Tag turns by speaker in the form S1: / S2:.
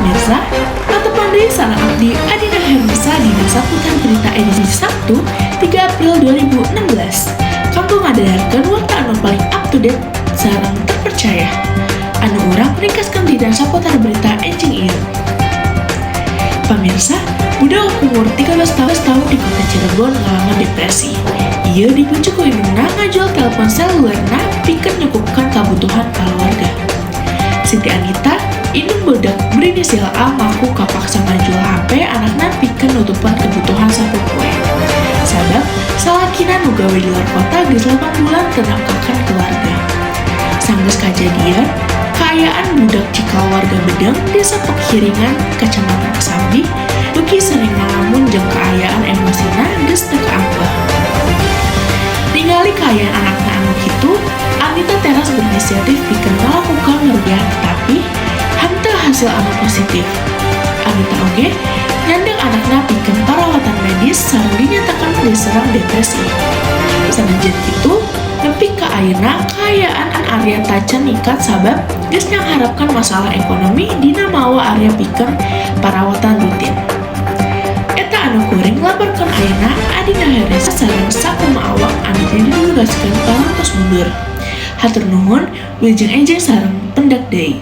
S1: Pemirsa, Latepan deui sareng abdi Adina Hermisa dina Saputar Berita edisi Sabtu 3 April 2016. Kanggo ngadadarkeun warta anu paling up to date sareng terpercaya. Anu urang ringkaskeun dina Saputar Berita enjing ieu. Pemirsa, budak umur 13 tahun di kota Cirebon ngalaman depresi. Ieu dipicu ku indungna ngajual telepon selulerna pikeun nyukupkan kebutuhan keluarga. Siti Anita, indung budak berinisial A mengaku kapaksa ngajual HP anakna pikeun nutupan kebutuhan sapopoe. Sabab salakina nu gawe di luar kota geus 8 bulan teu nafkahkan keluarga. Sanggeus kajadian, kaayaan budak cikal warga Bedeng, Desa Pekiringan, Kecamatan Kesambi, dugi sering ngalamun jeung kaayaan emosina geus teu kaambah. Ningali kaayaan anakna anu kitu, Anita teras berinisiatif pikeun ngalakukan ngerugian tapi henteu hasil anu positif. Anita oge nyandang anakna pikeun perawatan medis sareng dinyatakan diserang depresi. Sanajan kitu, nepi ka ayeuna kaayaan Arya tacan nikat sabab geus ngharapkan masalah ekonomi dina mawa Arya pikeun perawatan rutin. Eta anu kuring laporkeun ayeuna Adina Hermisa sareng sakumaha awak anu dinugaskeun parantos mundur. Hatur nuhun, wilujeng enjing sareng pendak deui.